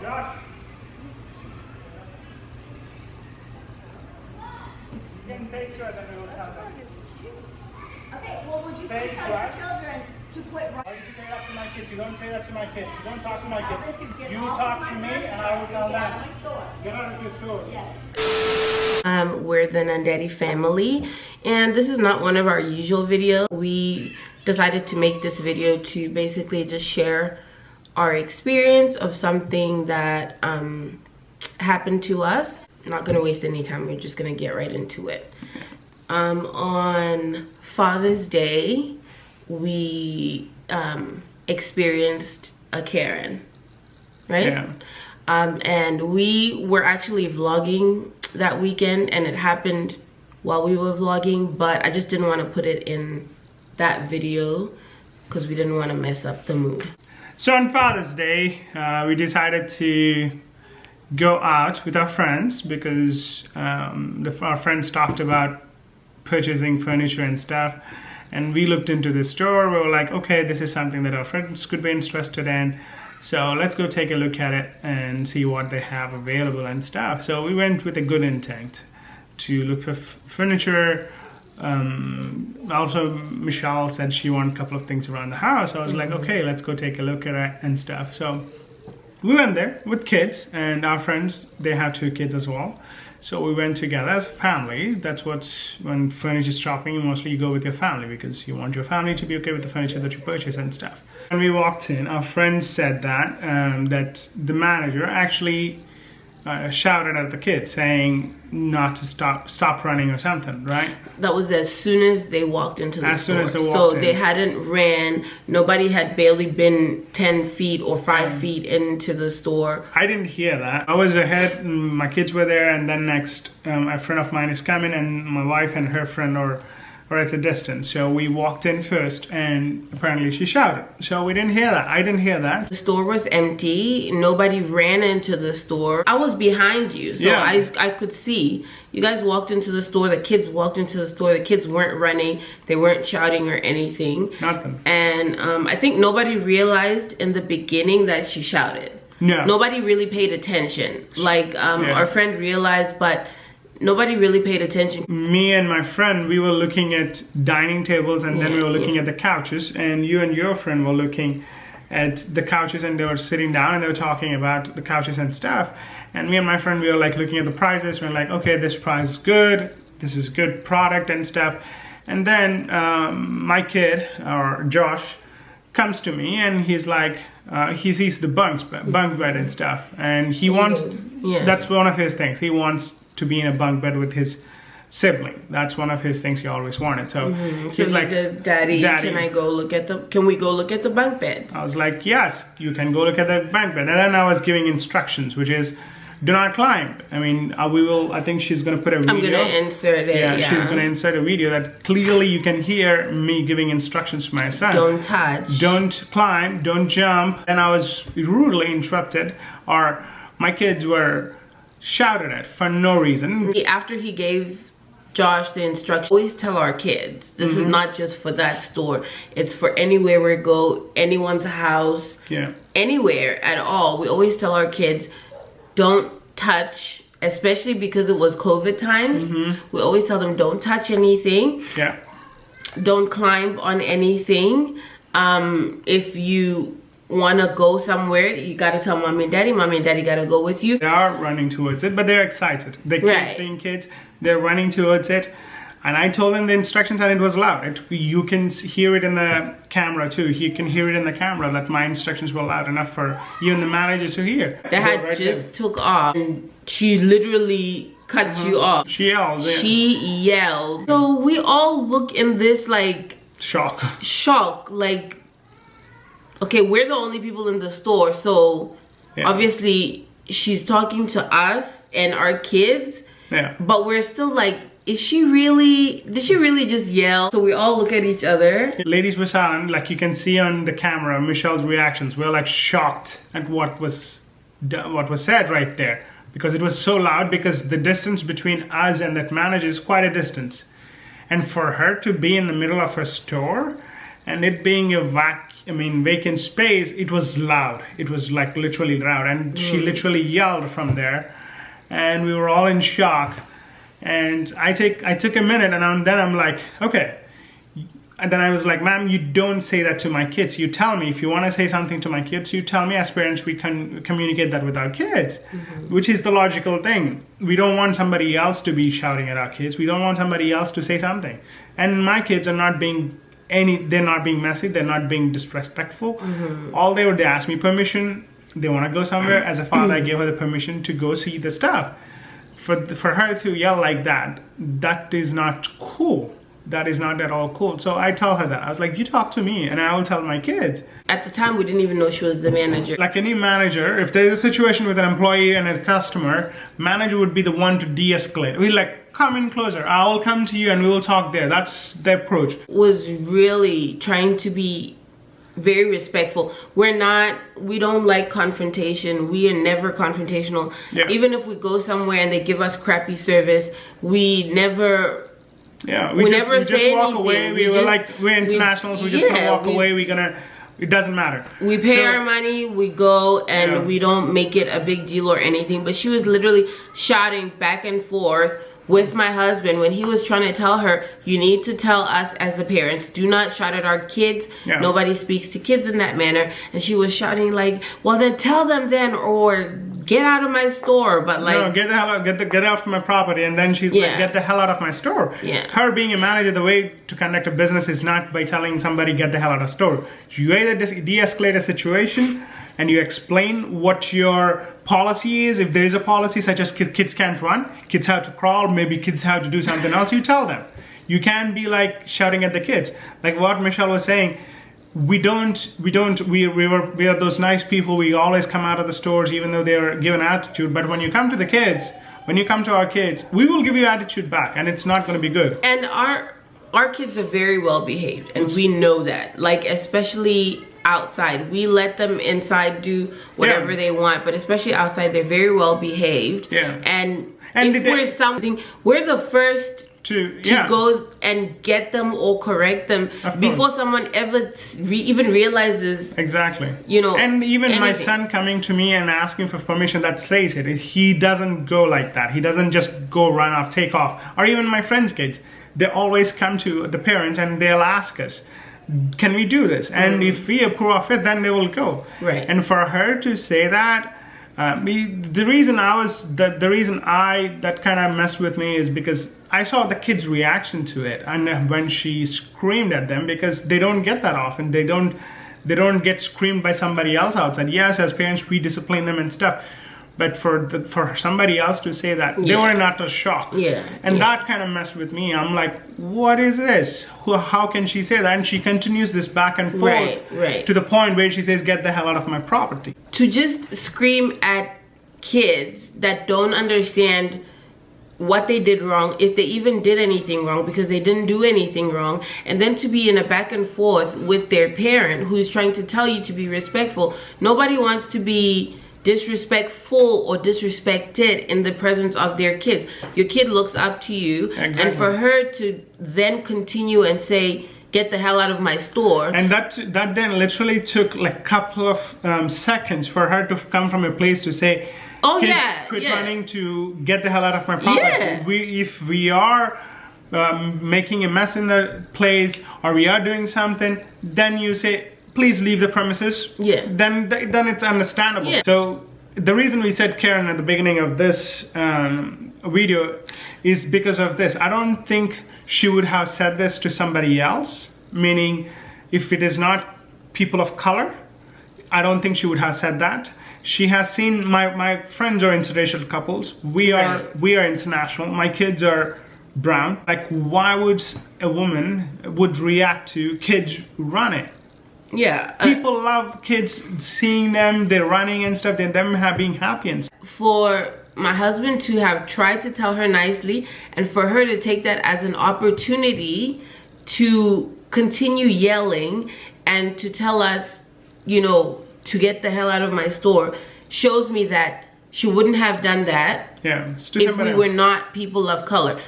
Josh. You can say to us and we will tell them. Okay, well, would you Say please tell your children to quit Why running? do you say that to my kids? You don't say that to my kids. You don't talk to my I'll let kids. you get You off talk of to my me phone and I will tell and get them. out of my store. Get out of your store. Yes. We're the Nandeti family, and this is not one of our usual videos. We decided to make this video to basically just share our experience of something that happened to us. I'm not gonna waste any time, we're just gonna get right into it. On Father's Day, we experienced a Karen, right? Yeah. And we were actually vlogging that weekend, and it happened while we were vlogging, but I just didn't want to put it in that video because we didn't want to mess up the mood. So on Father's Day, we decided to go out with our friends because our friends talked about purchasing furniture and stuff, and we looked into the store. We were like, okay, this is something that our friends could be interested in, so let's go take a look at it and see what they have available and stuff. So we went with a good intent to look for furniture. Also Michelle said she wanted a couple of things around the house. So I was like, okay, let's go take a look at it and stuff. So we went there with kids, and our friends, they have 2 kids as well. So we went together as a family. That's what, when furniture shopping, mostly you go with your family because you want your family to be okay with the furniture that you purchase and stuff. When we walked in, our friend said that that the manager actually shouted at the kids saying not to stop running or something, right? That was as soon as they walked into the store. As soon as they walked in. So they hadn't ran, nobody had barely been 10 feet or 5 feet into the store. I didn't hear that. I was ahead, my kids were there, and then next a friend of mine is coming, and my wife and her friend are at a distance. So we walked in first, and apparently she shouted. So we didn't hear that. I didn't hear that. The store was empty. Nobody ran into the store. I was behind you, so Yeah. I could see. You guys walked into the store. The kids walked into the store. The kids weren't running. They weren't shouting or anything. Nothing. And I think nobody realized in the beginning that she shouted. No. Nobody really paid attention. Like our friend realized, but nobody really paid attention. Me and my friend, we were looking at dining tables, and then we were looking at the couches, and you and your friend were looking at the couches, and they were sitting down and they were talking about the couches and stuff. And me and my friend, we were like looking at the prices. We were like, okay, this price is good, this is good product and stuff. And then my kid, or Josh, comes to me, and he's like, he sees the bunk bed and stuff, and he wants, that's one of his things, he wants to be in a bunk bed with his sibling. That's one of his things he always wanted. So he's like, says, Daddy, can we go look at the bunk beds? I was like, yes, you can go look at the bunk bed. And then I was giving instructions, which is, do not climb. I mean, I think she's gonna put a video. I'm gonna insert it. Yeah, she's gonna insert a video that clearly you can hear me giving instructions to my son. Don't touch. Don't climb, don't jump. And I was rudely interrupted, or my kids were shouted at for no reason. After he gave Josh the instructions, always tell our kids, this is not just for that store, it's for anywhere we go, anyone's house, anywhere at all. We always tell our kids, don't touch, especially because it was COVID times. We always tell them, don't touch anything. Don't climb on anything. If you want to go somewhere, you got to tell mommy and daddy got to go with you. They are running towards it, but they're excited. They're kids being kids, they're running towards it. And I told them the instructions, and it was loud. You can hear it in the camera too. You can hear it in the camera that my instructions were loud enough for even the manager to hear. They had just took off, and she literally cut you off. She yelled. She yelled. So we all look in this like shock, like, okay, we're the only people in the store, so obviously she's talking to us and our kids, but we're still like, did she really just yell? So we all look at each other. Ladies were silent, like you can see on the camera, Michelle's reactions. We're like shocked at what was said right there, because it was so loud, because the distance between us and that manager is quite a distance. And for her to be in the middle of her store and it being a vacant space, it was loud. It was like literally loud, and she literally yelled from there, and we were all in shock. And I took a minute, and then I'm like, okay. And then I was like, ma'am, you don't say that to my kids. You tell me if you want to say something to my kids. You tell me. As parents, we can communicate that with our kids, which is the logical thing. We don't want somebody else to be shouting at our kids. We don't want somebody else to say something. And my kids are not being they're not being messy. They're not being disrespectful. All they asked me permission. They want to go somewhere. As a father, I gave her the permission to go see the stuff. For her to yell like that, that is not cool. That is not at all cool. So I tell her that. I was like, you talk to me and I will tell my kids. At the time, we didn't even know she was the manager. Like any manager, if there is a situation with an employee and a customer, manager would be the one to de-escalate. We're like, come in closer. I will come to you and we will talk there. That's the approach. Was really trying to be very respectful. We don't like confrontation. We are never confrontational. Yeah. Even if we go somewhere and they give us crappy service, we never... Yeah, we just walk away. We're internationals. We're just gonna walk away. It doesn't matter. We pay our money, we go, and we don't make it a big deal or anything. But she was literally shouting back and forth with my husband when he was trying to tell her, you need to tell us as the parents, do not shout at our kids. Nobody speaks to kids in that manner. And she was shouting like, well then tell them then, or get out of my store. But like, no, get the hell out, get out from my property. And then she's like, get the hell out of my store. Her being a manager, the way to conduct a business is not by telling somebody get the hell out of store. You either de-escalate a situation and you explain what your policy is. If there is a policy such as kids can't run, kids have to crawl, maybe kids have to do something else, you tell them. You can't be like shouting at the kids. Like what Michelle was saying, we are those nice people. We always come out of the stores even though they are given attitude. But when you come to the kids, when you come to our kids, we will give you attitude back, and it's not going to be good. And our kids are very well behaved, and we know that. Like especially outside, we let them inside do whatever they want, but especially outside, they're very well behaved. And if we're something, we're the first to go and get them or correct them before someone ever even realizes. Exactly. You know. And even my son coming to me and asking for permission, that says it. He doesn't go like that. He doesn't just go run off, take off. Or even my friends' kids, they always come to the parent and they'll ask us, can we do this? And if we approve of it, then they will go. Right. And for her to say that, the reason that kind of messed with me is because I saw the kids' reaction to it, and when she screamed at them, because they don't get that often. They don't get screamed by somebody else outside. Yes, as parents we discipline them and stuff, but for somebody else to say that, they were not a shock. And that kind of messed with me. I'm like, what is this? How can she say that? And she continues this back and forth to the point where she says, get the hell out of my property. To just scream at kids that don't understand what they did wrong, if they even did anything wrong, because they didn't do anything wrong, and then to be in a back and forth with their parent who's trying to tell you to be respectful. Nobody wants to be disrespectful or disrespected in the presence of their kids. Your kid looks up to you, and for her to then continue and say, get the hell out of my store. And that then literally took like a couple of seconds for her to come from a place to say, kids, quit running, to get the hell out of my property. If we are making a mess in the place, or we are doing something, then you say, please leave the premises. Then it's understandable. So the reason we said Karen at the beginning of this video is because of this. I don't think she would have said this to somebody else, meaning if it is not people of color, I don't think she would have said that. She has seen my friends are interracial couples. We are international. My kids are brown. Like, why would a woman would react to kids running? People love kids, seeing them, they're running and stuff, them being happy and stuff. For my husband to have tried to tell her nicely, and for her to take that as an opportunity to continue yelling and to tell us, you know, to get the hell out of my store, shows me that she wouldn't have done that if we were not people of color.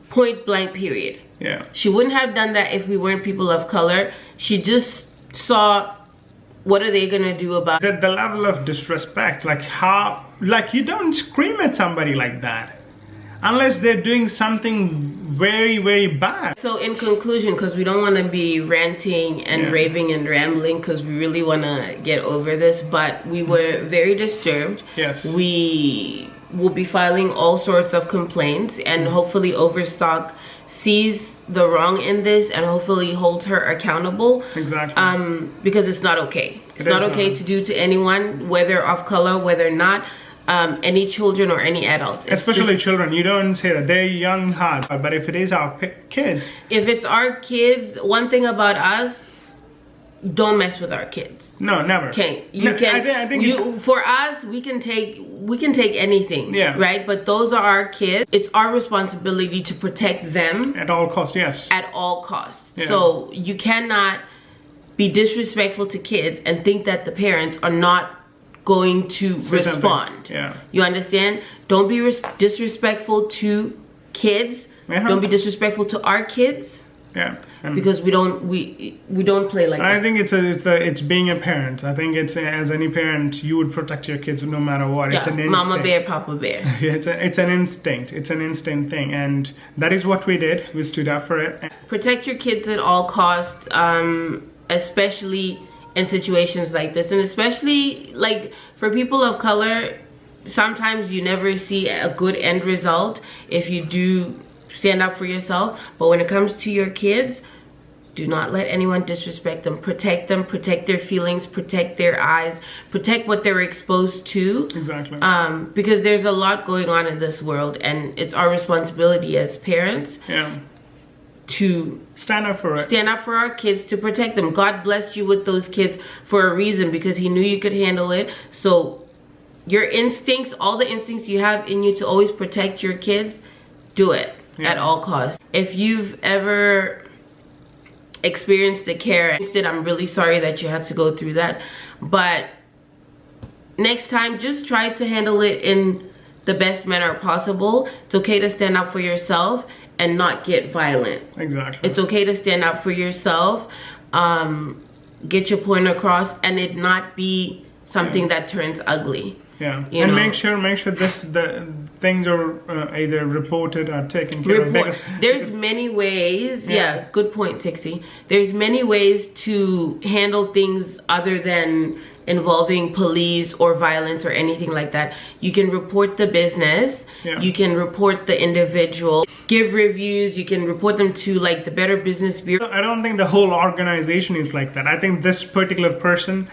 point blank period. Yeah. She wouldn't have done that if we weren't people of color. She just saw, what are they gonna do about it? The level of disrespect, like how, like you don't scream at somebody like that unless they're doing something very, very bad. So in conclusion, because we don't want to be ranting and raving and rambling, because we really want to get over this, but we were very disturbed. Yes. We will be filing all sorts of complaints, and hopefully Overstock sees the wrong in this and hopefully holds her accountable. Exactly. Because it's not okay. It's not okay to do to anyone, whether of color, whether not. Any children or any adults. Especially children. You don't say that. They're young hearts. But if it is our kids. If it's our kids, one thing about us, don't mess with our kids. No, never. Okay. I think for us, we can take anything. Yeah. Right? But those are our kids. It's our responsibility to protect them. At all costs, yes. At all costs. Yeah. So you cannot be disrespectful to kids and think that the parents are not going to respond. Yeah. You understand? Don't be disrespectful to kids. Don't be disrespectful to our kids. Yeah. Because we don't play like that. I think it's being a parent. I think it's, as any parent, you would protect your kids no matter what. Yeah, it's an instinct. Mama bear, Papa bear. It's an instinct. It's an instinct thing, and that is what we did. We stood up for it. Protect your kids at all costs, especially in situations like this, and especially like for people of color. Sometimes you never see a good end result if you do stand up for yourself, but when it comes to your kids, do not let anyone disrespect them. Protect them, protect their feelings, protect their eyes, protect what they're exposed to. Exactly. Because there's a lot going on in this world, and it's our responsibility as parents to stand up for it. Stand up for our kids, to protect them. God blessed you with those kids for a reason, because he knew you could handle it. So your instincts, all the instincts you have in you to always protect your kids, do it at all costs. If you've ever experienced the care, I'm really sorry that you had to go through that. But next time, just try to handle it in the best manner possible. It's okay to stand up for yourself and not get violent. Exactly. It's okay to stand up for yourself, get your point across, and it not be something that turns ugly. Yeah, and make sure the things are either reported or taken care of. There's many ways. Yeah, good point, Tixie. There's many ways to handle things other than involving police or violence or anything like that. You can report the business. Yeah. You can report the individual. Give reviews. You can report them to like the Better Business Bureau. I don't think the whole organization is like that. I think this particular person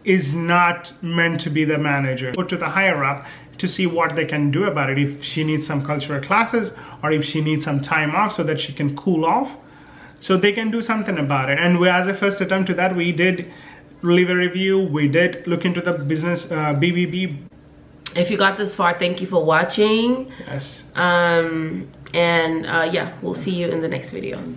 is not meant to be the manager. Go to the higher up to see what they can do about it. If she needs some cultural classes, or if she needs some time off so that she can cool off, so they can do something about it. And as a first attempt to that, we did leave a review. We did look into the business BBB. If you got this far, thank you for watching. Yes. Yeah, we'll see you in the next video.